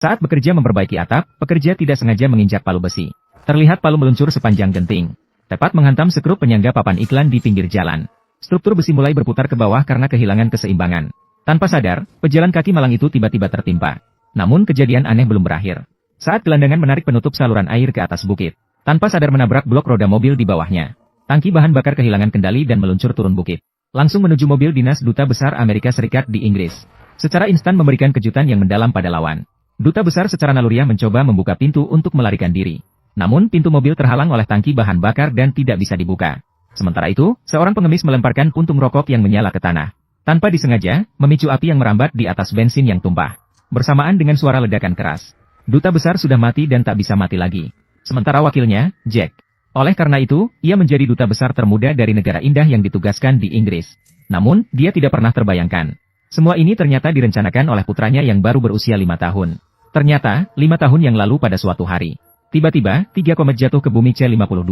Saat bekerja memperbaiki atap, pekerja tidak sengaja menginjak palu besi. Terlihat palu meluncur sepanjang genting. Tepat menghantam skrup penyangga papan iklan di pinggir jalan. Struktur besi mulai berputar ke bawah karena kehilangan keseimbangan. Tanpa sadar, pejalan kaki malang itu tiba-tiba tertimpa. Namun kejadian aneh belum berakhir. Saat gelandangan menarik penutup saluran air ke atas bukit, tanpa sadar menabrak blok roda mobil di bawahnya. Tangki bahan bakar kehilangan kendali dan meluncur turun bukit. Langsung menuju mobil dinas Duta Besar Amerika Serikat di Inggris. Secara instan memberikan kejutan yang mendalam pada lawan. Duta Besar secara naluriah mencoba membuka pintu untuk melarikan diri. Namun pintu mobil terhalang oleh tangki bahan bakar dan tidak bisa dibuka. Sementara itu, seorang pengemis melemparkan puntung rokok yang menyala ke tanah. Tanpa disengaja, memicu api yang merambat di atas bensin yang tumpah. Bersamaan dengan suara ledakan keras. Duta Besar sudah mati dan tak bisa mati lagi. Sementara wakilnya, Jack. Oleh karena itu, ia menjadi duta besar termuda dari negara indah yang ditugaskan di Inggris. Namun, dia tidak pernah terbayangkan. Semua ini ternyata direncanakan oleh putranya yang baru berusia 5 tahun. Ternyata, 5 tahun yang lalu pada suatu hari. Tiba-tiba, 3 komet jatuh ke bumi C52.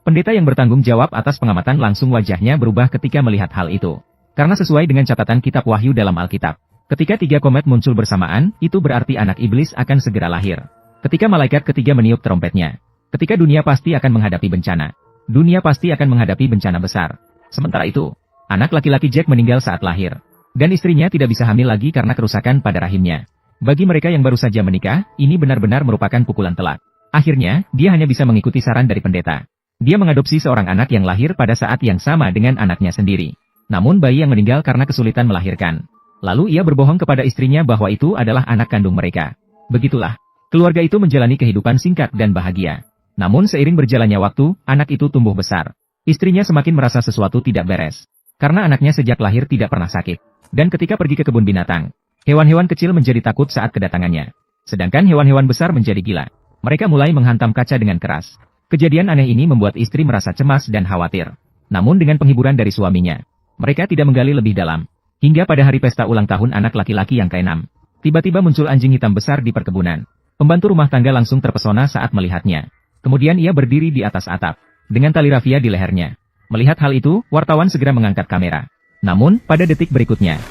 Pendeta yang bertanggung jawab atas pengamatan langsung wajahnya berubah ketika melihat hal itu. Karena sesuai dengan catatan kitab Wahyu dalam Alkitab. Ketika 3 komet muncul bersamaan, itu berarti anak iblis akan segera lahir. Ketika malaikat ketiga meniup trompetnya. Ketika dunia pasti akan menghadapi bencana. Dunia pasti akan menghadapi bencana besar. Sementara itu, anak laki-laki Jack meninggal saat lahir. Dan istrinya tidak bisa hamil lagi karena kerusakan pada rahimnya. Bagi mereka yang baru saja menikah, ini benar-benar merupakan pukulan telak. Akhirnya, dia hanya bisa mengikuti saran dari pendeta. Dia mengadopsi seorang anak yang lahir pada saat yang sama dengan anaknya sendiri. Namun bayi yang meninggal karena kesulitan melahirkan. Lalu ia berbohong kepada istrinya bahwa itu adalah anak kandung mereka. Begitulah, keluarga itu menjalani kehidupan singkat dan bahagia. Namun seiring berjalannya waktu, anak itu tumbuh besar. Istrinya semakin merasa sesuatu tidak beres. Karena anaknya sejak lahir tidak pernah sakit. Dan ketika pergi ke kebun binatang, hewan-hewan kecil menjadi takut saat kedatangannya. Sedangkan hewan-hewan besar menjadi gila. Mereka mulai menghantam kaca dengan keras. Kejadian aneh ini membuat istri merasa cemas dan khawatir. Namun dengan penghiburan dari suaminya, mereka tidak menggali lebih dalam. Hingga pada hari pesta ulang tahun anak laki-laki yang ke-6, tiba-tiba muncul anjing hitam besar di perkebunan. Pembantu rumah tangga langsung terpesona saat melihatnya. Kemudian ia berdiri di atas atap, dengan tali rafia di lehernya. Melihat hal itu, wartawan segera mengangkat kamera. Namun, pada detik berikutnya,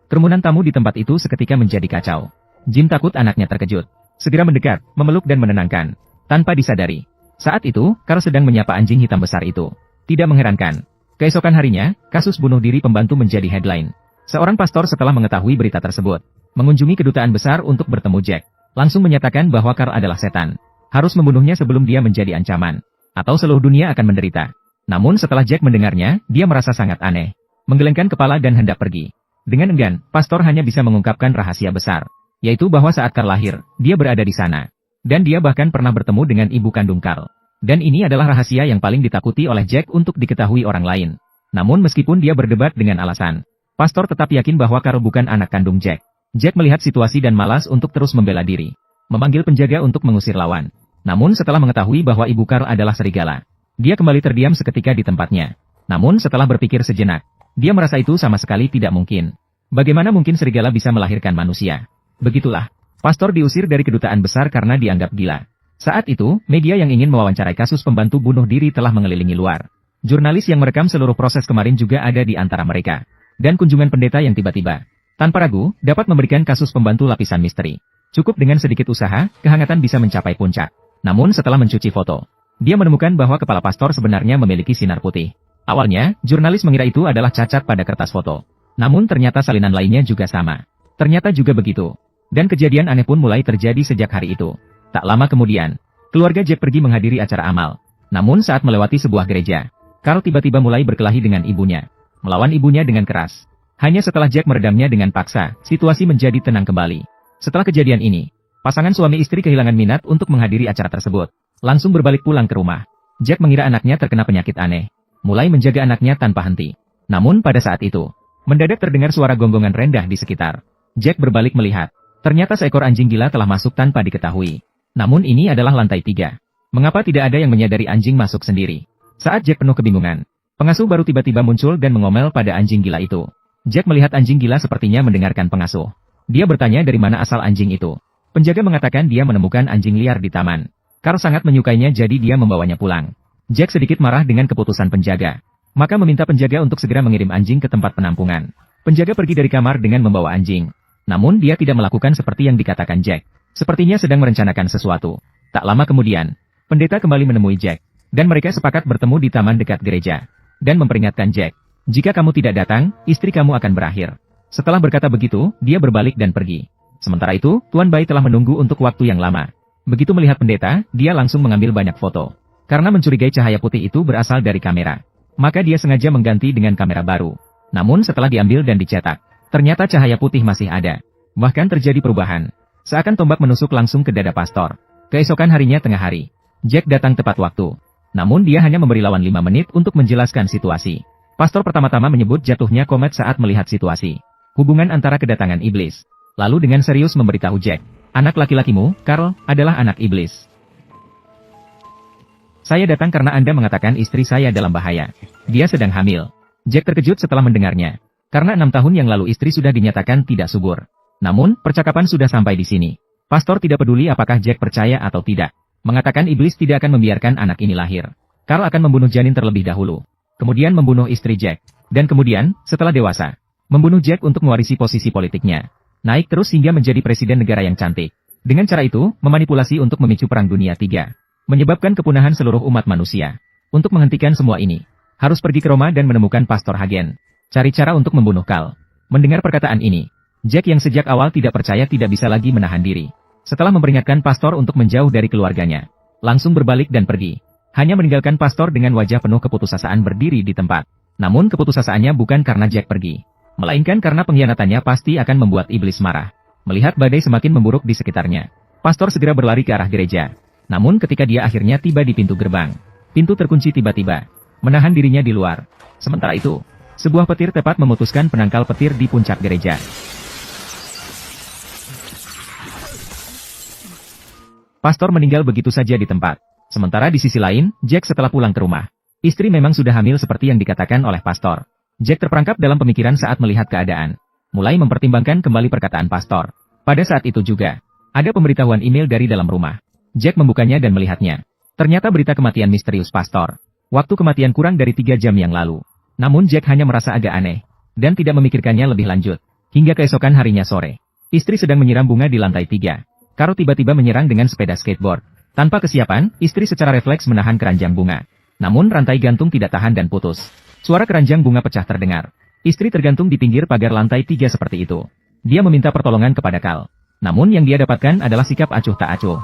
kerumunan tamu di tempat itu seketika menjadi kacau. Jim takut anaknya terkejut. Segera mendekat, memeluk dan menenangkan. Tanpa disadari. Saat itu, Carl sedang menyapa anjing hitam besar itu. Tidak mengherankan. Keesokan harinya, kasus bunuh diri pembantu menjadi headline. Seorang pastor setelah mengetahui berita tersebut, mengunjungi kedutaan besar untuk bertemu Jack. Langsung menyatakan bahwa Carl adalah setan. Harus membunuhnya sebelum dia menjadi ancaman. Atau seluruh dunia akan menderita. Namun setelah Jack mendengarnya, dia merasa sangat aneh. Menggelengkan kepala dan hendak pergi. Dengan enggan, pastor hanya bisa mengungkapkan rahasia besar. Yaitu bahwa saat Carl lahir, dia berada di sana. Dan dia bahkan pernah bertemu dengan ibu kandung Carl. Dan ini adalah rahasia yang paling ditakuti oleh Jack untuk diketahui orang lain. Namun meskipun dia berdebat dengan alasan, pastor tetap yakin bahwa Carl bukan anak kandung Jack. Jack melihat situasi dan malas untuk terus membela diri. Memanggil penjaga untuk mengusir lawan. Namun setelah mengetahui bahwa ibu Carl adalah serigala, dia kembali terdiam seketika di tempatnya. Namun setelah berpikir sejenak, dia merasa itu sama sekali tidak mungkin. Bagaimana mungkin serigala bisa melahirkan manusia? Begitulah, pastor diusir dari kedutaan besar karena dianggap gila. Saat itu, media yang ingin mewawancarai kasus pembantu bunuh diri telah mengelilingi luar. Jurnalis yang merekam seluruh proses kemarin juga ada di antara mereka. Dan kunjungan pendeta yang tiba-tiba, tanpa ragu, dapat memberikan kasus pembantu lapisan misteri. Cukup dengan sedikit usaha, kehangatan bisa mencapai puncak. Namun setelah mencuci foto, dia menemukan bahwa kepala pastor sebenarnya memiliki sinar putih. Awalnya, jurnalis mengira itu adalah cacat pada kertas foto. Namun ternyata salinan lainnya juga sama. Ternyata juga begitu. Dan kejadian aneh pun mulai terjadi sejak hari itu. Tak lama kemudian, keluarga Jack pergi menghadiri acara amal. Namun saat melewati sebuah gereja, Carl tiba-tiba mulai berkelahi dengan ibunya. Melawan ibunya dengan keras. Hanya setelah Jack meredamnya dengan paksa, situasi menjadi tenang kembali. Setelah kejadian ini, pasangan suami istri kehilangan minat untuk menghadiri acara tersebut. Langsung berbalik pulang ke rumah. Jack mengira anaknya terkena penyakit aneh. Mulai menjaga anaknya tanpa henti. Namun pada saat itu, mendadak terdengar suara gonggongan rendah di sekitar. Jack berbalik melihat. Ternyata seekor anjing gila telah masuk tanpa diketahui. Namun ini adalah lantai 3. Mengapa tidak ada yang menyadari anjing masuk sendiri? Saat Jack penuh kebingungan, pengasuh baru tiba-tiba muncul dan mengomel pada anjing gila itu. Jack melihat anjing gila sepertinya mendengarkan pengasuh. Dia bertanya dari mana asal anjing itu. Penjaga mengatakan dia menemukan anjing liar di taman. Carl sangat menyukainya jadi dia membawanya pulang. Jack sedikit marah dengan keputusan penjaga. maka meminta penjaga untuk segera mengirim anjing ke tempat penampungan. Penjaga pergi dari kamar dengan membawa anjing. Namun dia tidak melakukan seperti yang dikatakan Jack. Sepertinya sedang merencanakan sesuatu. Tak lama kemudian, pendeta kembali menemui Jack. Dan mereka sepakat bertemu di taman dekat gereja. Dan memperingatkan Jack, jika kamu tidak datang, istri kamu akan berakhir. Setelah berkata begitu, dia berbalik dan pergi. Sementara itu, Tuan Bai telah menunggu untuk waktu yang lama. Begitu melihat pendeta, dia langsung mengambil banyak foto. Karena mencurigai cahaya putih itu berasal dari kamera. Maka dia sengaja mengganti dengan kamera baru. Namun setelah diambil dan dicetak, ternyata cahaya putih masih ada. Bahkan terjadi perubahan. Seakan tombak menusuk langsung ke dada pastor. Keesokan harinya tengah hari, Jack datang tepat waktu. Namun dia hanya memberi lawan 5 menit untuk menjelaskan situasi. Pastor pertama-tama menyebut jatuhnya komet saat melihat situasi. Hubungan antara kedatangan iblis. Lalu dengan serius memberitahu Jack, anak laki-lakimu, Carl, adalah anak iblis. Saya datang karena Anda mengatakan istri saya dalam bahaya. Dia sedang hamil. Jack terkejut setelah mendengarnya. Karena 6 tahun yang lalu istri sudah dinyatakan tidak subur. Namun, percakapan sudah sampai di sini. Pastor tidak peduli apakah Jack percaya atau tidak. Mengatakan iblis tidak akan membiarkan anak ini lahir. Carl akan membunuh janin terlebih dahulu. Kemudian membunuh istri Jack. Dan kemudian, setelah dewasa, membunuh Jack untuk mewarisi posisi politiknya. Naik terus hingga menjadi presiden negara yang cantik. Dengan cara itu, memanipulasi untuk memicu Perang Dunia III. Menyebabkan kepunahan seluruh umat manusia. Untuk menghentikan semua ini, harus pergi ke Roma dan menemukan Pastor Hagen. Cari cara untuk membunuh Carl. Mendengar perkataan ini, Jack yang sejak awal tidak percaya tidak bisa lagi menahan diri. Setelah memperingatkan Pastor untuk menjauh dari keluarganya, langsung berbalik dan pergi. Hanya meninggalkan Pastor dengan wajah penuh keputusasaan berdiri di tempat. Namun keputusasaannya bukan karena Jack pergi, melainkan karena pengkhianatannya pasti akan membuat iblis marah. Melihat badai semakin memburuk di sekitarnya, Pastor segera berlari ke arah gereja. Namun ketika dia akhirnya tiba di pintu gerbang, pintu terkunci tiba-tiba, menahan dirinya di luar. Sementara itu, sebuah petir tepat memutuskan penangkal petir di puncak gereja. Pastor meninggal begitu saja di tempat. Sementara di sisi lain, Jack setelah pulang ke rumah, istri memang sudah hamil seperti yang dikatakan oleh Pastor. Jack terperangkap dalam pemikiran saat melihat keadaan. Mulai mempertimbangkan kembali perkataan Pastor. Pada saat itu juga, ada pemberitahuan email dari dalam rumah. Jack membukanya dan melihatnya. Ternyata berita kematian misterius Pastor. Waktu kematian kurang dari 3 jam yang lalu. Namun Jack hanya merasa agak aneh. Dan tidak memikirkannya lebih lanjut. Hingga keesokan harinya sore. Istri sedang menyiram bunga di lantai 3. Carl tiba-tiba menyerang dengan sepeda skateboard. Tanpa kesiapan, istri secara refleks menahan keranjang bunga. Namun rantai gantung tidak tahan dan putus. Suara keranjang bunga pecah terdengar. Istri tergantung di pinggir pagar lantai 3 seperti itu. Dia meminta pertolongan kepada Carl. Namun yang dia dapatkan adalah sikap acuh tak acuh.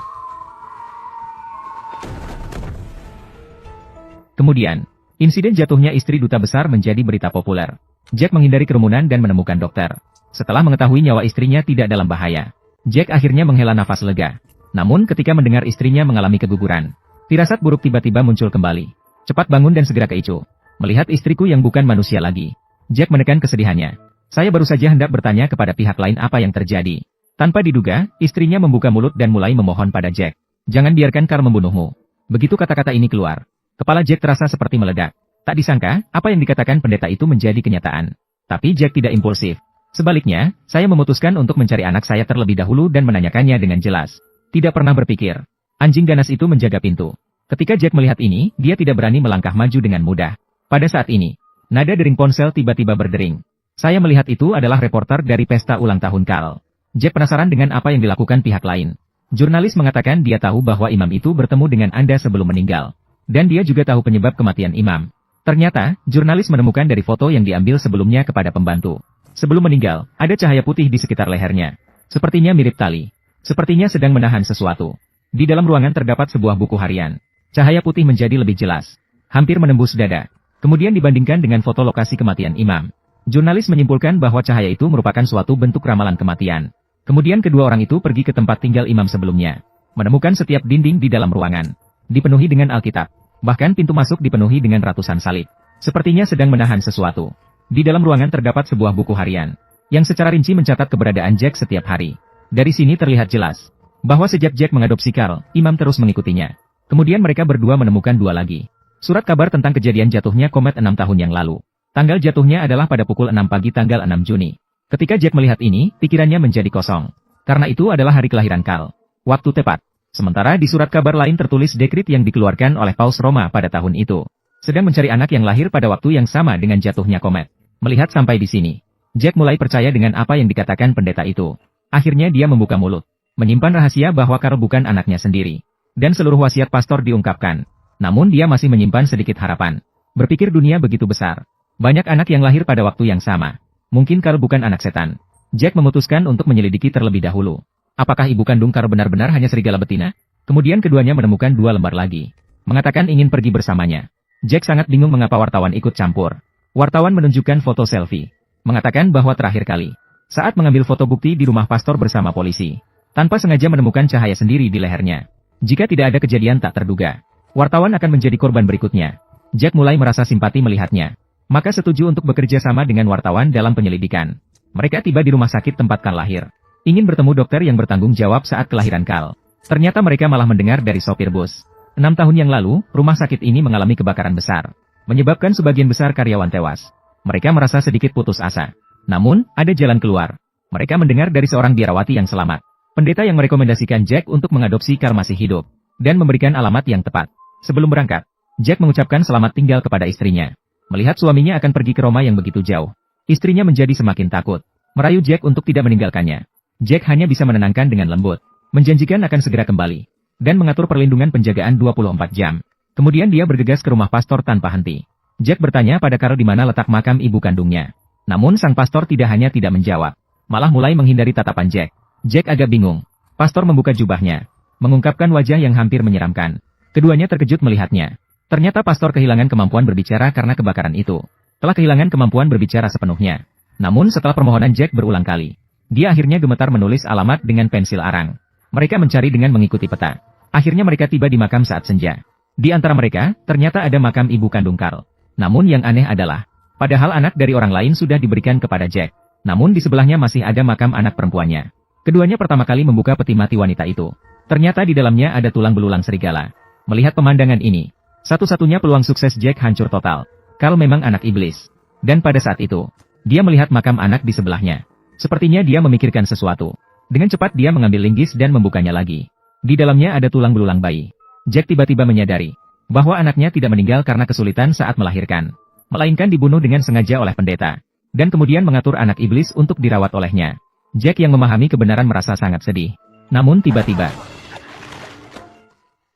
Kemudian, insiden jatuhnya istri duta besar menjadi berita populer. Jack menghindari kerumunan dan menemukan dokter. Setelah mengetahui nyawa istrinya tidak dalam bahaya, Jack akhirnya menghela nafas lega. Namun ketika mendengar istrinya mengalami keguguran, firasat buruk tiba-tiba muncul kembali. Cepat bangun dan segera ke Icho. Melihat istriku yang bukan manusia lagi, Jack menekan kesedihannya. Saya baru saja hendak bertanya kepada pihak lain apa yang terjadi. Tanpa diduga, istrinya membuka mulut dan mulai memohon pada Jack. Jangan biarkan Carl membunuhmu. Begitu kata-kata ini keluar, kepala Jack terasa seperti meledak. Tak disangka, apa yang dikatakan pendeta itu menjadi kenyataan. Tapi Jack tidak impulsif. Sebaliknya, saya memutuskan untuk mencari anak saya terlebih dahulu dan menanyakannya dengan jelas. Tidak pernah berpikir. Anjing ganas itu menjaga pintu. Ketika Jack melihat ini, dia tidak berani melangkah maju dengan mudah. Pada saat ini, nada dering ponsel tiba-tiba berdering. Saya melihat itu adalah reporter dari pesta ulang tahun Carl. Jack penasaran dengan apa yang dilakukan pihak lain. Jurnalis mengatakan dia tahu bahwa imam itu bertemu dengan Anda sebelum meninggal. Dan dia juga tahu penyebab kematian imam. Ternyata, jurnalis menemukan dari foto yang diambil sebelumnya kepada pembantu. Sebelum meninggal, ada cahaya putih di sekitar lehernya. Sepertinya mirip tali. Sepertinya sedang menahan sesuatu. Di dalam ruangan terdapat sebuah buku harian. Cahaya putih menjadi lebih jelas. Hampir menembus dada. Kemudian dibandingkan dengan foto lokasi kematian imam. Jurnalis menyimpulkan bahwa cahaya itu merupakan suatu bentuk ramalan kematian. Kemudian kedua orang itu pergi ke tempat tinggal imam sebelumnya. Menemukan setiap dinding di dalam ruangan dipenuhi dengan Alkitab. Bahkan pintu masuk dipenuhi dengan ratusan salib. Sepertinya sedang menahan sesuatu. Di dalam ruangan terdapat sebuah buku harian, yang secara rinci mencatat keberadaan Jack setiap hari. Dari sini terlihat jelas, bahwa sejak Jack mengadopsi Carl, imam terus mengikutinya. Kemudian mereka berdua menemukan 2 lagi. Surat kabar tentang kejadian jatuhnya komet 6 tahun yang lalu. Tanggal jatuhnya adalah pada pukul 6 pagi tanggal 6 Juni. Ketika Jack melihat ini, pikirannya menjadi kosong. Karena itu adalah hari kelahiran Carl. Waktu tepat. Sementara di surat kabar lain tertulis dekrit yang dikeluarkan oleh Paus Roma pada tahun itu. sedang mencari anak yang lahir pada waktu yang sama dengan jatuhnya komet. Melihat sampai di sini, Jack mulai percaya dengan apa yang dikatakan pendeta itu. Akhirnya dia membuka mulut, menyimpan rahasia bahwa Karl bukan anaknya sendiri. Dan seluruh wasiat pastor diungkapkan. Namun dia masih menyimpan sedikit harapan. Berpikir dunia begitu besar. Banyak anak yang lahir pada waktu yang sama. Mungkin Karl bukan anak setan. Jack memutuskan untuk menyelidiki terlebih dahulu. Apakah ibu kandung Karl benar-benar hanya serigala betina? Kemudian keduanya menemukan 2 lembar lagi. Mengatakan ingin pergi bersamanya. Jack sangat bingung mengapa wartawan ikut campur. Wartawan menunjukkan foto selfie. Mengatakan bahwa terakhir kali, saat mengambil foto bukti di rumah pastor bersama polisi, tanpa sengaja menemukan cahaya sendiri di lehernya. Jika tidak ada kejadian tak terduga, wartawan akan menjadi korban berikutnya. Jack mulai merasa simpati melihatnya. Maka setuju untuk bekerja sama dengan wartawan dalam penyelidikan. Mereka tiba di rumah sakit tempat Karl lahir. Ingin bertemu dokter yang bertanggung jawab saat kelahiran Karl. Ternyata mereka malah mendengar dari sopir bus. 6 tahun yang lalu, rumah sakit ini mengalami kebakaran besar, menyebabkan sebagian besar karyawan tewas. Mereka merasa sedikit putus asa. Namun, ada jalan keluar. Mereka mendengar dari seorang biarawati yang selamat. Pendeta yang merekomendasikan Jack untuk mengadopsi Karl masih hidup, dan memberikan alamat yang tepat. Sebelum berangkat, Jack mengucapkan selamat tinggal kepada istrinya. Melihat suaminya akan pergi ke Roma yang begitu jauh, istrinya menjadi semakin takut, merayu Jack untuk tidak meninggalkannya. Jack hanya bisa menenangkan dengan lembut, menjanjikan akan segera kembali, dan mengatur perlindungan penjagaan 24 jam. Kemudian dia bergegas ke rumah pastor tanpa henti. Jack bertanya pada Karl di mana letak makam ibu kandungnya. Namun sang pastor tidak hanya tidak menjawab, malah mulai menghindari tatapan Jack. Jack agak bingung. Pastor membuka jubahnya, mengungkapkan wajah yang hampir menyeramkan. Keduanya terkejut melihatnya. Ternyata pastor kehilangan kemampuan berbicara karena kebakaran itu. Telah kehilangan kemampuan berbicara sepenuhnya. Namun setelah permohonan Jack berulang kali, dia akhirnya gemetar menulis alamat dengan pensil arang. Mereka mencari dengan mengikuti peta. Akhirnya mereka tiba di makam saat senja. Di antara mereka, ternyata ada makam ibu kandung Karl. Namun yang aneh adalah, padahal anak dari orang lain sudah diberikan kepada Jack. Namun di sebelahnya masih ada makam anak perempuannya. Keduanya pertama kali membuka peti mati wanita itu. Ternyata di dalamnya ada tulang belulang serigala. Melihat pemandangan ini, satu-satunya peluang sukses Jack hancur total. Karl memang anak iblis. Dan pada saat itu, dia melihat makam anak di sebelahnya. Sepertinya dia memikirkan sesuatu. Dengan cepat dia mengambil linggis dan membukanya lagi. Di dalamnya ada tulang belulang bayi. Jack tiba-tiba menyadari bahwa anaknya tidak meninggal karena kesulitan saat melahirkan, melainkan dibunuh dengan sengaja oleh pendeta, dan kemudian mengatur anak iblis untuk dirawat olehnya. Jack yang memahami kebenaran merasa sangat sedih. Namun tiba-tiba,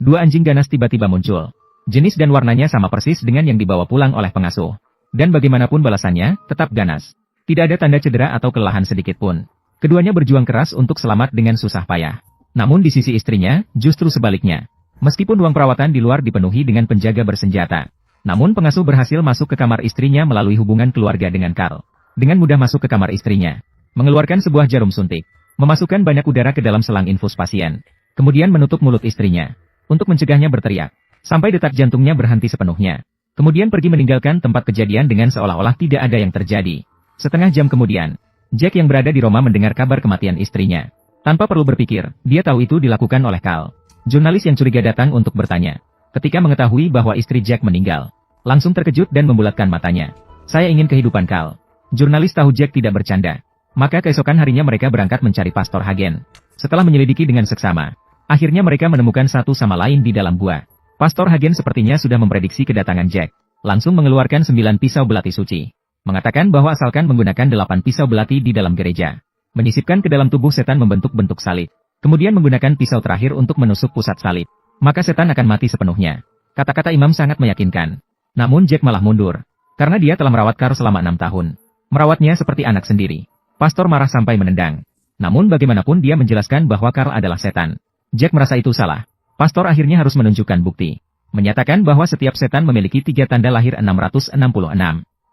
2 anjing ganas tiba-tiba muncul. Jenis dan warnanya sama persis dengan yang dibawa pulang oleh pengasuh. Dan bagaimanapun balasannya, tetap ganas. Tidak ada tanda cedera atau kelelahan sedikit pun. Keduanya berjuang keras untuk selamat dengan susah payah. Namun di sisi istrinya, justru sebaliknya. Meskipun ruang perawatan di luar dipenuhi dengan penjaga bersenjata, namun pengasuh berhasil masuk ke kamar istrinya melalui hubungan keluarga dengan Karl. Dengan mudah masuk ke kamar istrinya, mengeluarkan sebuah jarum suntik, memasukkan banyak udara ke dalam selang infus pasien, kemudian menutup mulut istrinya, untuk mencegahnya berteriak, sampai detak jantungnya berhenti sepenuhnya. Kemudian pergi meninggalkan tempat kejadian dengan seolah-olah tidak ada yang terjadi. Setengah jam kemudian, Jack yang berada di Roma mendengar kabar kematian istrinya. Tanpa perlu berpikir, dia tahu itu dilakukan oleh Karl. Jurnalis yang curiga datang untuk bertanya. Ketika mengetahui bahwa istri Jack meninggal, langsung terkejut dan membulatkan matanya. Saya ingin kehidupan Karl. Jurnalis tahu Jack tidak bercanda. Maka keesokan harinya mereka berangkat mencari Pastor Hagen. Setelah menyelidiki dengan seksama, akhirnya mereka menemukan satu sama lain di dalam gua. Pastor Hagen sepertinya sudah memprediksi kedatangan Jack. Langsung mengeluarkan 9 pisau belati suci. Mengatakan bahwa asalkan menggunakan 8 pisau belati di dalam gereja, menyisipkan ke dalam tubuh setan membentuk bentuk salib. Kemudian menggunakan pisau terakhir untuk menusuk pusat salib, maka setan akan mati sepenuhnya. Kata-kata imam sangat meyakinkan. Namun Jack malah mundur. Karena dia telah merawat Karl selama 6 tahun. Merawatnya seperti anak sendiri. Pastor marah sampai menendang. Namun bagaimanapun dia menjelaskan bahwa Karl adalah setan. Jack merasa itu salah. Pastor akhirnya harus menunjukkan bukti. Menyatakan bahwa setiap setan memiliki 3 tanda lahir 666.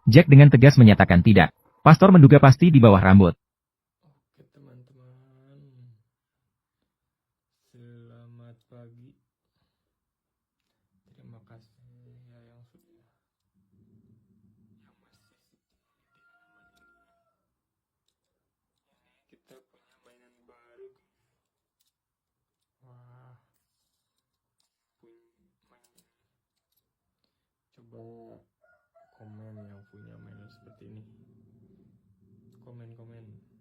Jack dengan tegas menyatakan tidak. Pastor menduga pasti di bawah rambut. Oke teman-teman, selamat pagi. Terima kasih ya yang sudah masih kita punya mainan baru. Wah, punya mainan. Coba komen yang punya mainan seperti ini. Komen-komen.